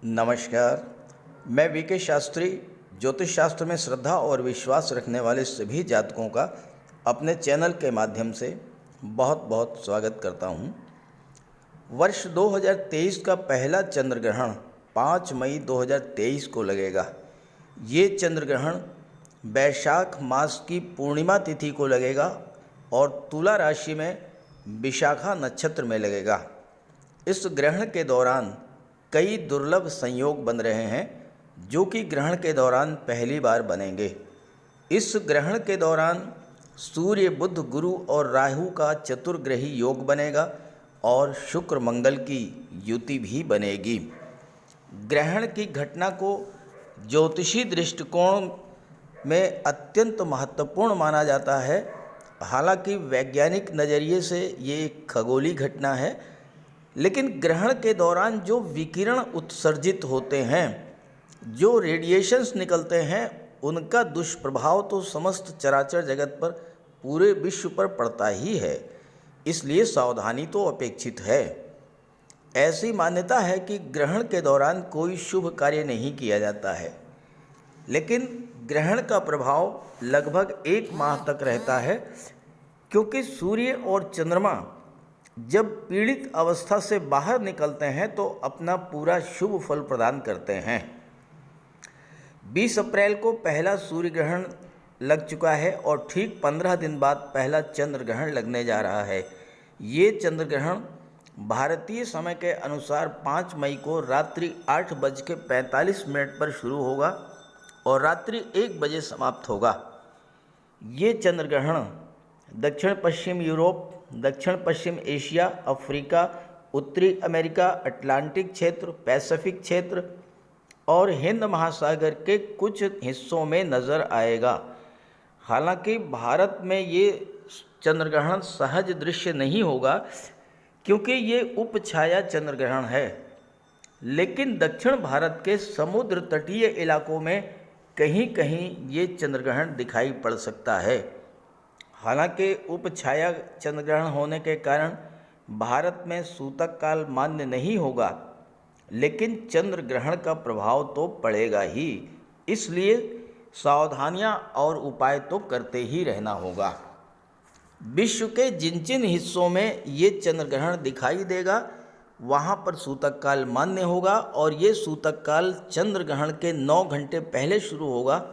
नमस्कार। मैं वीके शास्त्री ज्योतिष शास्त्र में श्रद्धा और विश्वास रखने वाले सभी जातकों का अपने चैनल के माध्यम से बहुत बहुत स्वागत करता हूं। वर्ष 2023 का पहला चंद्र ग्रहण 5 मई 2023 को लगेगा। ये चंद्र ग्रहण वैशाख मास की पूर्णिमा तिथि को लगेगा और तुला राशि में विशाखा नक्षत्र में लगेगा। इस ग्रहण के दौरान कई दुर्लभ संयोग बन रहे हैं जो कि ग्रहण के दौरान पहली बार बनेंगे। इस ग्रहण के दौरान सूर्य, बुध, गुरु और राहु का चतुर्ग्रही योग बनेगा और शुक्र मंगल की युति भी बनेगी। ग्रहण की घटना को ज्योतिषी दृष्टिकोण में अत्यंत महत्वपूर्ण माना जाता है। हालांकि वैज्ञानिक नज़रिए से ये एक खगोलीय घटना है, लेकिन ग्रहण के दौरान जो विकिरण उत्सर्जित होते हैं, जो रेडिएशंस निकलते हैं, उनका दुष्प्रभाव तो समस्त चराचर जगत पर, पूरे विश्व पर पड़ता ही है। इसलिए सावधानी तो अपेक्षित है। ऐसी मान्यता है कि ग्रहण के दौरान कोई शुभ कार्य नहीं किया जाता है, लेकिन ग्रहण का प्रभाव लगभग 1 माह तक रहता है, क्योंकि सूर्य और चंद्रमा जब पीड़ित अवस्था से बाहर निकलते हैं तो अपना पूरा शुभ फल प्रदान करते हैं। 20 अप्रैल को पहला सूर्य ग्रहण लग चुका है और ठीक 15 दिन बाद पहला चंद्र ग्रहण लगने जा रहा है। ये चंद्र ग्रहण भारतीय समय के अनुसार 5 मई को रात्रि 8:45 पर शुरू होगा और रात्रि 1 बजे समाप्त होगा। ये चंद्र ग्रहण दक्षिण पश्चिम यूरोप, दक्षिण पश्चिम एशिया, अफ्रीका, उत्तरी अमेरिका, अटलांटिक क्षेत्र, पैसिफिक क्षेत्र और हिंद महासागर के कुछ हिस्सों में नज़र आएगा। हालांकि भारत में ये चंद्र ग्रहण सहज दृश्य नहीं होगा, क्योंकि ये उपछाया चंद्र ग्रहण है, लेकिन दक्षिण भारत के समुद्र तटीय इलाकों में कहीं कहीं ये चंद्र ग्रहण दिखाई पड़ सकता है। हालांकि उपछाया चंद्र ग्रहण होने के कारण भारत में सूतक काल मान्य नहीं होगा, लेकिन चंद्र ग्रहण का प्रभाव तो पड़ेगा ही। इसलिए सावधानियां और उपाय तो करते ही रहना होगा। विश्व के जिन जिन हिस्सों में ये चंद्र ग्रहण दिखाई देगा वहाँ पर सूतक काल मान्य होगा और ये सूतक काल चंद्र ग्रहण के 9 घंटे पहले शुरू होगा,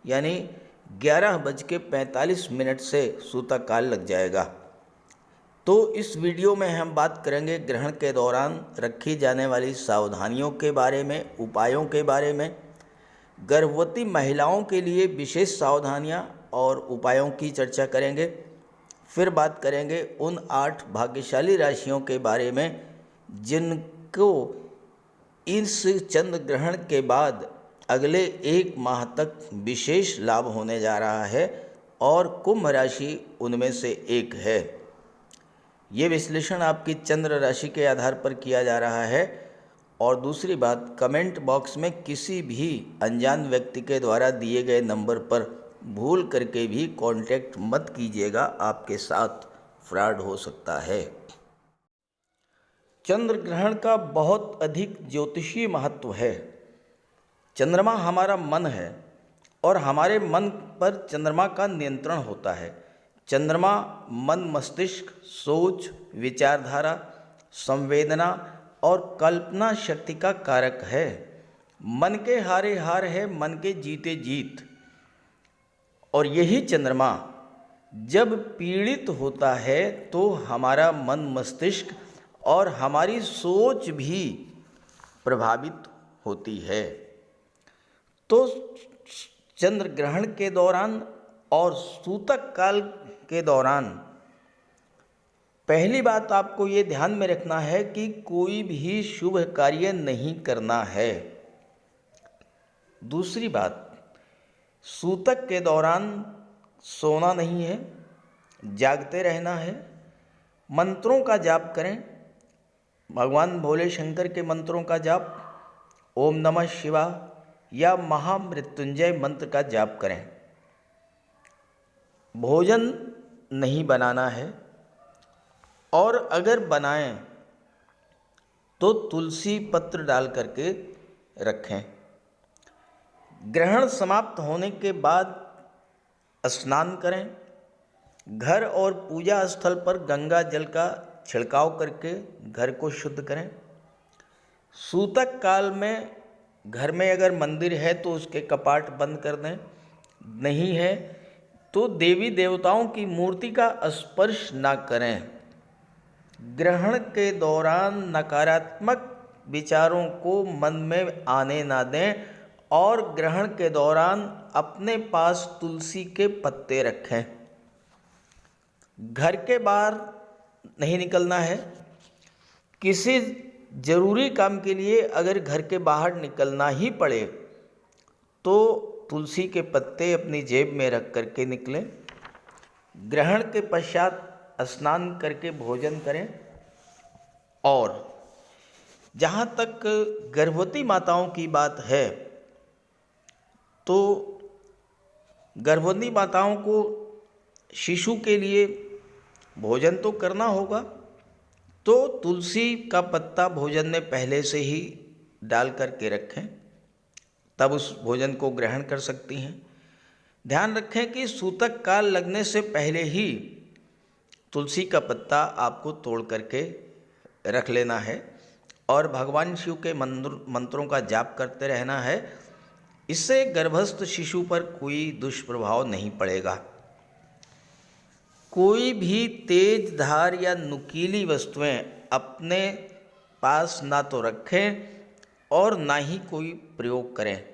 यानी 11:45 से सूतक काल लग जाएगा। तो इस वीडियो में हम बात करेंगे ग्रहण के दौरान रखी जाने वाली सावधानियों के बारे में, उपायों के बारे में, गर्भवती महिलाओं के लिए विशेष सावधानियां और उपायों की चर्चा करेंगे। फिर बात करेंगे उन 8 भाग्यशाली राशियों के बारे में जिनको इस चंद्र ग्रहण के बाद अगले 1 माह तक विशेष लाभ होने जा रहा है और कुंभ राशि उनमें से एक है। ये विश्लेषण आपकी चंद्र राशि के आधार पर किया जा रहा है। और दूसरी बात, कमेंट बॉक्स में किसी भी अनजान व्यक्ति के द्वारा दिए गए नंबर पर भूल करके भी कांटेक्ट मत कीजिएगा, आपके साथ फ्रॉड हो सकता है। चंद्र ग्रहण का बहुत अधिक ज्योतिषीय महत्व है। चंद्रमा हमारा मन है और हमारे मन पर चंद्रमा का नियंत्रण होता है। चंद्रमा मन, मस्तिष्क, सोच, विचारधारा, संवेदना और कल्पना शक्ति का कारक है। मन के हारे हार है, मन के जीते जीत। और यही चंद्रमा जब पीड़ित होता है तो हमारा मन, मस्तिष्क और हमारी सोच भी प्रभावित होती है। तो चंद्र ग्रहण के दौरान और सूतक काल के दौरान पहली बात आपको ये ध्यान में रखना है कि कोई भी शुभ कार्य नहीं करना है। दूसरी बात, सूतक के दौरान सोना नहीं है, जागते रहना है। मंत्रों का जाप करें, भगवान भोले शंकर के मंत्रों का जाप, ओम नमः शिवाय या महामृत्युंजय मंत्र का जाप करें। भोजन नहीं बनाना है और अगर बनाएं तो तुलसी पत्र डाल करके रखें। ग्रहण समाप्त होने के बाद स्नान करें। घर और पूजा स्थल पर गंगा जल का छिड़काव करके घर को शुद्ध करें। सूतक काल में घर में अगर मंदिर है तो उसके कपाट बंद कर दें, नहीं है तो देवी देवताओं की मूर्ति का स्पर्श ना करें। ग्रहण के दौरान नकारात्मक विचारों को मन में आने ना दें और ग्रहण के दौरान अपने पास तुलसी के पत्ते रखें। घर के बाहर नहीं निकलना है। किसी ज़रूरी काम के लिए अगर घर के बाहर निकलना ही पड़े तो तुलसी के पत्ते अपनी जेब में रख करके निकलें। ग्रहण के पश्चात स्नान करके भोजन करें। और जहाँ तक गर्भवती माताओं की बात है तो गर्भवती माताओं को शिशु के लिए भोजन तो करना होगा, तो तुलसी का पत्ता भोजन में पहले से ही डाल करके रखें, तब उस भोजन को ग्रहण कर सकती हैं। ध्यान रखें कि सूतक काल लगने से पहले ही तुलसी का पत्ता आपको तोड़ करके रख लेना है और भगवान शिव के मंत्रों का जाप करते रहना है। इससे गर्भस्थ शिशु पर कोई दुष्प्रभाव नहीं पड़ेगा। कोई भी तेज धार या नुकीली वस्तुएं अपने पास ना तो रखें और ना ही कोई प्रयोग करें।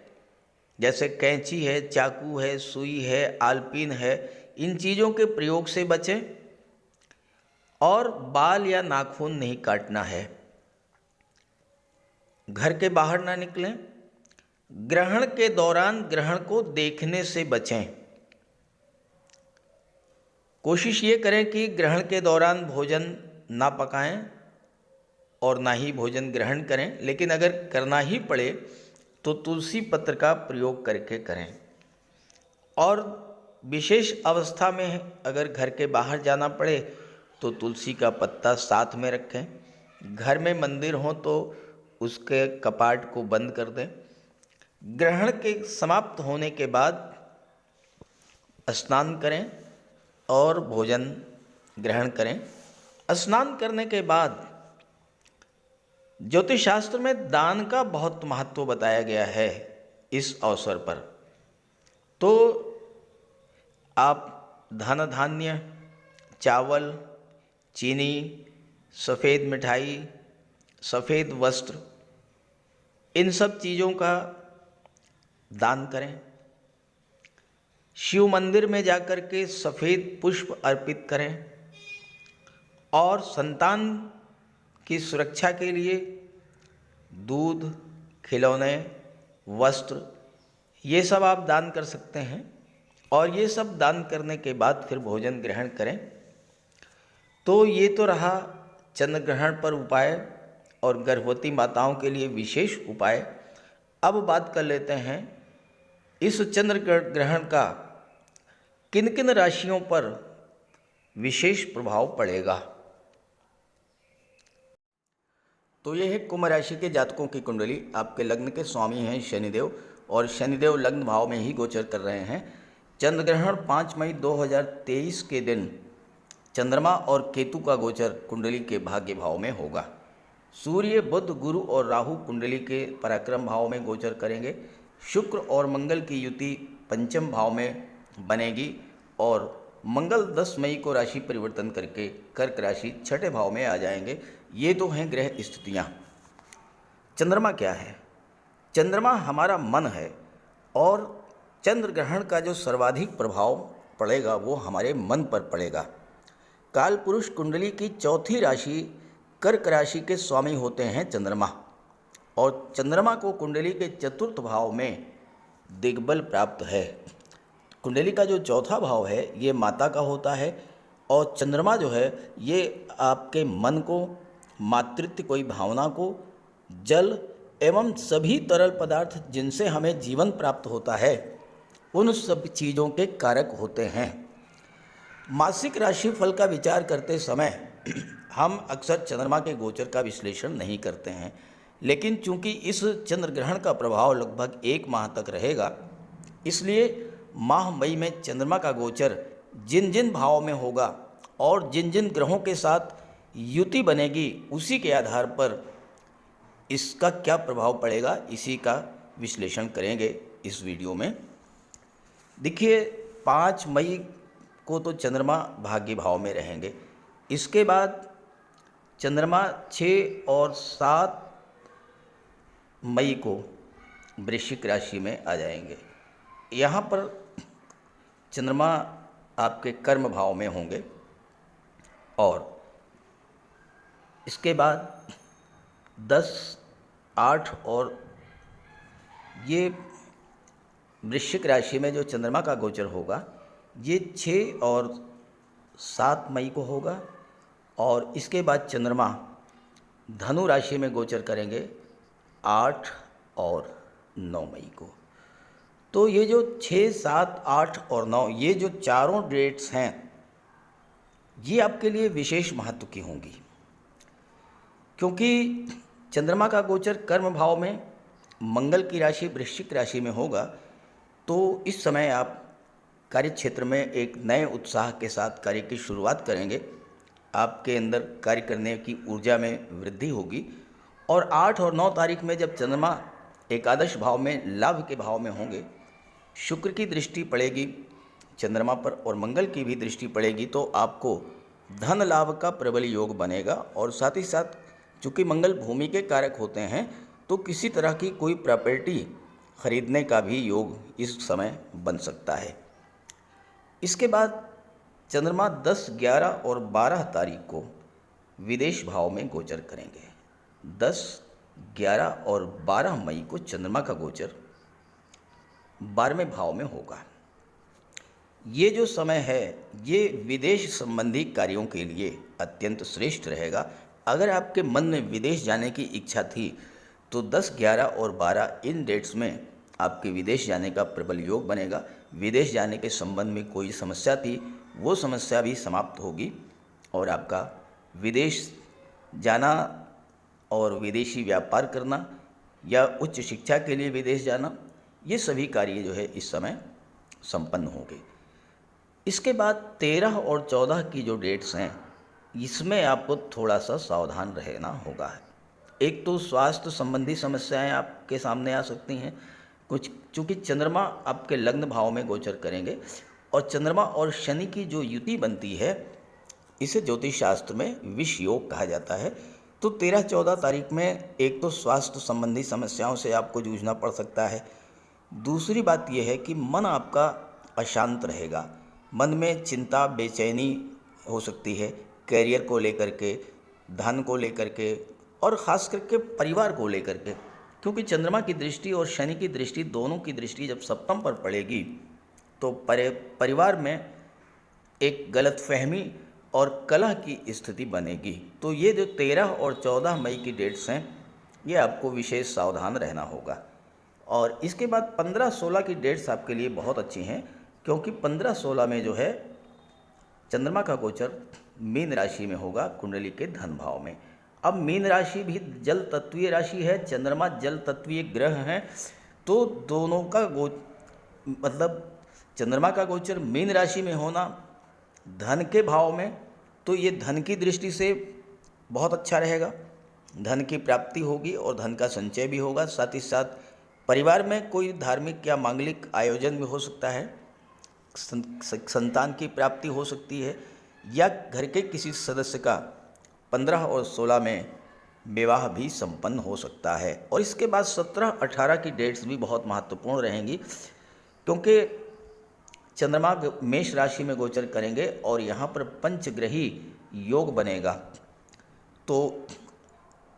जैसे कैंची है, चाकू है, सुई है, आलपीन है, इन चीज़ों के प्रयोग से बचें। और बाल या नाखून नहीं काटना है। घर के बाहर ना निकलें। ग्रहण के दौरान ग्रहण को देखने से बचें। कोशिश ये करें कि ग्रहण के दौरान भोजन ना पकाएं और ना ही भोजन ग्रहण करें, लेकिन अगर करना ही पड़े तो तुलसी पत्र का प्रयोग करके करें। और विशेष अवस्था में अगर घर के बाहर जाना पड़े तो तुलसी का पत्ता साथ में रखें। घर में मंदिर हो तो उसके कपाट को बंद कर दें। ग्रहण के समाप्त होने के बाद स्नान करें और भोजन ग्रहण करें। स्नान करने के बाद ज्योतिष शास्त्र में दान का बहुत महत्व बताया गया है। इस अवसर पर तो आप धन धान्य, चावल, चीनी, सफ़ेद मिठाई, सफ़ेद वस्त्र, इन सब चीज़ों का दान करें। शिव मंदिर में जाकर के सफ़ेद पुष्प अर्पित करें और संतान की सुरक्षा के लिए दूध, खिलौने, वस्त्र, ये सब आप दान कर सकते हैं। और ये सब दान करने के बाद फिर भोजन ग्रहण करें। तो ये तो रहा चंद्र ग्रहण पर उपाय और गर्भवती माताओं के लिए विशेष उपाय। अब बात कर लेते हैं इस चंद्र ग्रहण का किन किन राशियों पर विशेष प्रभाव पड़ेगा। तो ये है कुंभ राशि के जातकों की कुंडली। आपके लग्न के स्वामी हैं शनिदेव और शनिदेव लग्न भाव में ही गोचर कर रहे हैं। चंद्र ग्रहण 5 मई 2023 के दिन चंद्रमा और केतु का गोचर कुंडली के भाग्य भाव में होगा। सूर्य, बुध, गुरु और राहु कुंडली के पराक्रम भाव में गोचर करेंगे। शुक्र और मंगल की युति पंचम भाव में बनेगी और मंगल 10 मई को राशि परिवर्तन करके कर्क राशि छठे भाव में आ जाएंगे। ये तो हैं ग्रह स्थितियाँ। चंद्रमा क्या है? चंद्रमा हमारा मन है और चंद्र ग्रहण का जो सर्वाधिक प्रभाव पड़ेगा वो हमारे मन पर पड़ेगा। काल पुरुष कुंडली की चौथी राशि कर्क राशि के स्वामी होते हैं चंद्रमा, और चंद्रमा को कुंडली के चतुर्थ भाव में दिग्बल प्राप्त है। कुंडली का जो चौथा भाव है ये माता का होता है और चंद्रमा जो है ये आपके मन को, मातृत्व कोई भावना को, जल एवं सभी तरल पदार्थ जिनसे हमें जीवन प्राप्त होता है उन सब चीज़ों के कारक होते हैं। मासिक राशि फल का विचार करते समय हम अक्सर चंद्रमा के गोचर का विश्लेषण नहीं करते हैं, लेकिन चूंकि इस चंद्र ग्रहण का प्रभाव लगभग 1 माह तक रहेगा, इसलिए माह मई में चंद्रमा का गोचर जिन जिन भावों में होगा और जिन जिन ग्रहों के साथ युति बनेगी, उसी के आधार पर इसका क्या प्रभाव पड़ेगा, इसी का विश्लेषण करेंगे इस वीडियो में। देखिए, 5 मई को तो चंद्रमा भाग्य भाव में रहेंगे। इसके बाद चंद्रमा 6 और 7 मई को वृश्चिक राशि में आ जाएंगे। यहाँ पर चंद्रमा आपके कर्म भाव में होंगे और इसके बाद 10, 8 और ये वृश्चिक राशि में जो चंद्रमा का गोचर होगा ये 6 और 7 मई को होगा और इसके बाद चंद्रमा धनु राशि में गोचर करेंगे 8 और 9 मई को। तो ये जो 6, 7, 8 और 9 ये जो चारों डेट्स हैं, ये आपके लिए विशेष महत्व की होंगी, क्योंकि चंद्रमा का गोचर कर्म भाव में मंगल की राशि वृश्चिक राशि में होगा। तो इस समय आप कार्य क्षेत्र में एक नए उत्साह के साथ कार्य की शुरुआत करेंगे। आपके अंदर कार्य करने की ऊर्जा में वृद्धि होगी और 8 और 9 तारीख में जब चंद्रमा एकादश भाव में लाभ के भाव में होंगे, शुक्र की दृष्टि पड़ेगी चंद्रमा पर और मंगल की भी दृष्टि पड़ेगी, तो आपको धन लाभ का प्रबल योग बनेगा। और साथ ही साथ चूँकि मंगल भूमि के कारक होते हैं, तो किसी तरह की कोई प्रॉपर्टी खरीदने का भी योग इस समय बन सकता है। इसके बाद चंद्रमा 10, 11 और 12 तारीख को विदेश भाव में गोचर करेंगे। 10, 11 और 12 मई को चंद्रमा का गोचर 12वें भाव में होगा। ये जो समय है ये विदेश संबंधी कार्यों के लिए अत्यंत श्रेष्ठ रहेगा। अगर आपके मन में विदेश जाने की इच्छा थी तो 10, 11 और 12 इन डेट्स में आपके विदेश जाने का प्रबल योग बनेगा। विदेश जाने के संबंध में कोई समस्या थी, वो समस्या भी समाप्त होगी और आपका विदेश जाना और विदेशी व्यापार करना या उच्च शिक्षा के लिए विदेश जाना, ये सभी कार्य जो है इस समय संपन्न होंगे। इसके बाद 13 और 14 की जो डेट्स हैं, इसमें आपको थोड़ा सा सावधान रहना होगा। एक तो स्वास्थ्य संबंधी समस्याएं आपके सामने आ सकती हैं कुछ, चूँकि चंद्रमा आपके लग्न भाव में गोचर करेंगे और चंद्रमा और शनि की जो युति बनती है, इसे ज्योतिष शास्त्र में विष योग कहा जाता है। तो 13, 14 तारीख में एक तो स्वास्थ्य संबंधी समस्याओं से आपको जूझना पड़ सकता है। दूसरी बात यह है कि मन आपका अशांत रहेगा, मन में चिंता बेचैनी हो सकती है, कैरियर को लेकर के, धन को लेकर के और ख़ास करके परिवार को लेकर के, क्योंकि चंद्रमा की दृष्टि और शनि की दृष्टि, दोनों की दृष्टि जब सप्तम पर पड़ेगी तो परिवार में एक गलतफहमी और कलह की स्थिति बनेगी। तो ये जो 13 और 14 मई की डेट्स हैं, ये आपको विशेष सावधान रहना होगा। और इसके बाद 15, 16 की डेट्स आपके लिए बहुत अच्छी हैं, क्योंकि 15, 16 में जो है चंद्रमा का गोचर मीन राशि में होगा, कुंडली के धन भाव में। अब मीन राशि भी जल तत्वीय राशि है, चंद्रमा जल तत्वीय ग्रह हैं, तो दोनों का मतलब चंद्रमा का गोचर मीन राशि में होना धन के भाव में, तो ये धन की दृष्टि से बहुत अच्छा रहेगा। धन की प्राप्ति होगी और धन का संचय भी होगा। साथ ही साथ परिवार में कोई धार्मिक या मांगलिक आयोजन भी हो सकता है, संतान की प्राप्ति हो सकती है, या घर के किसी सदस्य का 15 और 16 में विवाह भी संपन्न हो सकता है। और इसके बाद 17, 18 की डेट्स भी बहुत महत्वपूर्ण रहेंगी, क्योंकि चंद्रमा मेष राशि में गोचर करेंगे और यहाँ पर पंचग्रही योग बनेगा। तो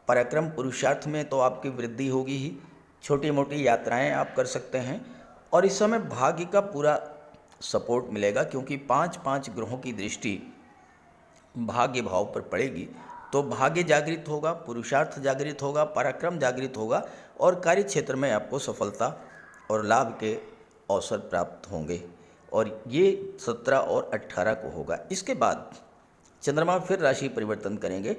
पराक्रम पुरुषार्थ में तो आपकी वृद्धि होगी ही, छोटी मोटी यात्राएं आप कर सकते हैं और इस समय भाग्य का पूरा सपोर्ट मिलेगा, क्योंकि 5 ग्रहों की दृष्टि भाग्य भाव पर पड़ेगी। तो भाग्य जागृत होगा, पुरुषार्थ जागृत होगा, पराक्रम जागृत होगा और कार्य क्षेत्र में आपको सफलता और लाभ के अवसर प्राप्त होंगे। और ये 17 और 18 को होगा। इसके बाद चंद्रमा फिर राशि परिवर्तन करेंगे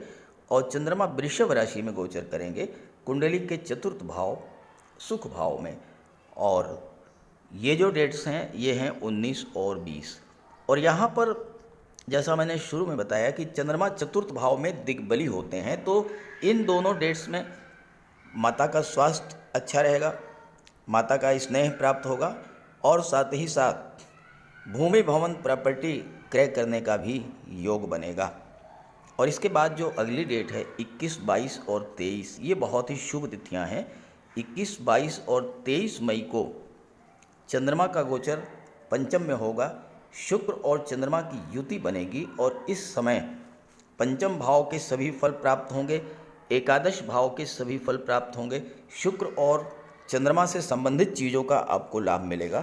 और चंद्रमा वृषभ राशि में गोचर करेंगे। कुंडली के चतुर्थ भाव सुख भाव में। और ये जो डेट्स हैं ये हैं 19 और 20। और यहाँ पर जैसा मैंने शुरू में बताया कि चंद्रमा चतुर्थ भाव में दिग्बली होते हैं, तो इन दोनों डेट्स में माता का स्वास्थ्य अच्छा रहेगा, माता का स्नेह प्राप्त होगा और साथ ही साथ भूमि भवन प्रॉपर्टी क्रय करने का भी योग बनेगा। और इसके बाद जो अगली डेट है 21, 22 और 23, ये बहुत ही शुभ तिथियां हैं। 21, 22 और 23 मई को चंद्रमा का गोचर पंचम में होगा, शुक्र और चंद्रमा की युति बनेगी और इस समय पंचम भाव के सभी फल प्राप्त होंगे, एकादश भाव के सभी फल प्राप्त होंगे। शुक्र और चंद्रमा से संबंधित चीज़ों का आपको लाभ मिलेगा,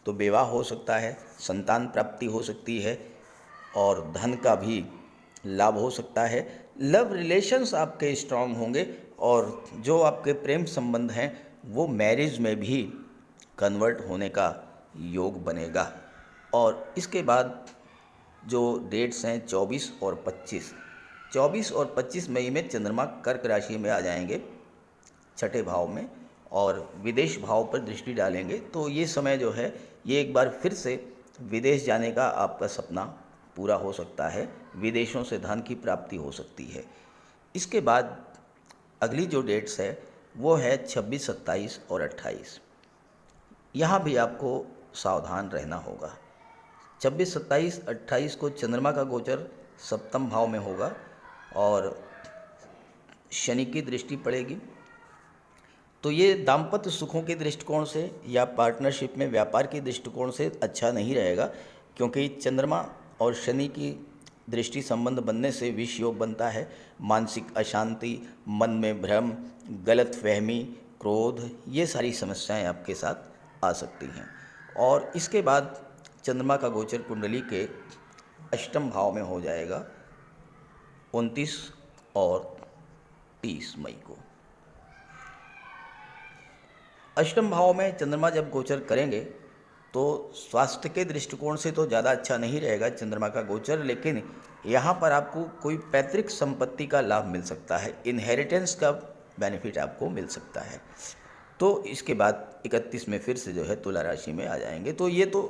तो विवाह हो सकता है, संतान प्राप्ति हो सकती है और धन का भी लाभ हो सकता है। लव रिलेशंस आपके स्ट्रांग होंगे और जो आपके प्रेम संबंध हैं वो मैरिज में भी कन्वर्ट होने का योग बनेगा। और इसके बाद जो डेट्स हैं 24 और 25 मई में चंद्रमा कर्क राशि में आ जाएंगे, छठे भाव में, और विदेश भाव पर दृष्टि डालेंगे। तो ये समय जो है ये एक बार फिर से विदेश जाने का आपका सपना पूरा हो सकता है, विदेशों से धन की प्राप्ति हो सकती है। इसके बाद अगली जो डेट्स है वो है 26, 27 और 28। यहाँ भी आपको सावधान रहना होगा। 26, 27, 28 को चंद्रमा का गोचर सप्तम भाव में होगा और शनि की दृष्टि पड़ेगी। तो ये दाम्पत्य सुखों के दृष्टिकोण से या पार्टनरशिप में व्यापार के दृष्टिकोण से अच्छा नहीं रहेगा, क्योंकि चंद्रमा और शनि की दृष्टि संबंध बनने से विष योग बनता है। मानसिक अशांति, मन में भ्रम, गलत फहमी, क्रोध, ये सारी समस्याएं आपके साथ आ सकती हैं। और इसके बाद चंद्रमा का गोचर कुंडली के अष्टम भाव में हो जाएगा 29 और 30 मई को। अष्टम भाव में चंद्रमा जब गोचर करेंगे तो स्वास्थ्य के दृष्टिकोण से तो ज़्यादा अच्छा नहीं रहेगा चंद्रमा का गोचर, लेकिन यहाँ पर आपको कोई पैतृक संपत्ति का लाभ मिल सकता है, इनहेरिटेंस का बेनिफिट आपको मिल सकता है। तो इसके बाद 31 में फिर से जो है तुला राशि में आ जाएंगे। तो ये तो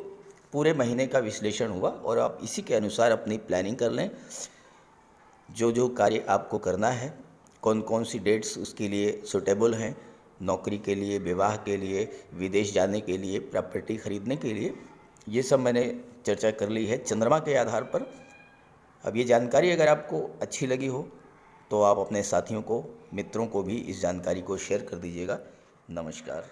पूरे महीने का विश्लेषण हुआ और आप इसी के अनुसार अपनी प्लानिंग कर लें। जो जो कार्य आपको करना है, कौन कौन सी डेट्स उसके लिए सूटेबल हैं, नौकरी के लिए, विवाह के लिए, विदेश जाने के लिए, प्रॉपर्टी खरीदने के लिए, ये सब मैंने चर्चा कर ली है चंद्रमा के आधार पर। अब ये जानकारी अगर आपको अच्छी लगी हो तो आप अपने साथियों को, मित्रों को भी इस जानकारी को शेयर कर दीजिएगा। नमस्कार।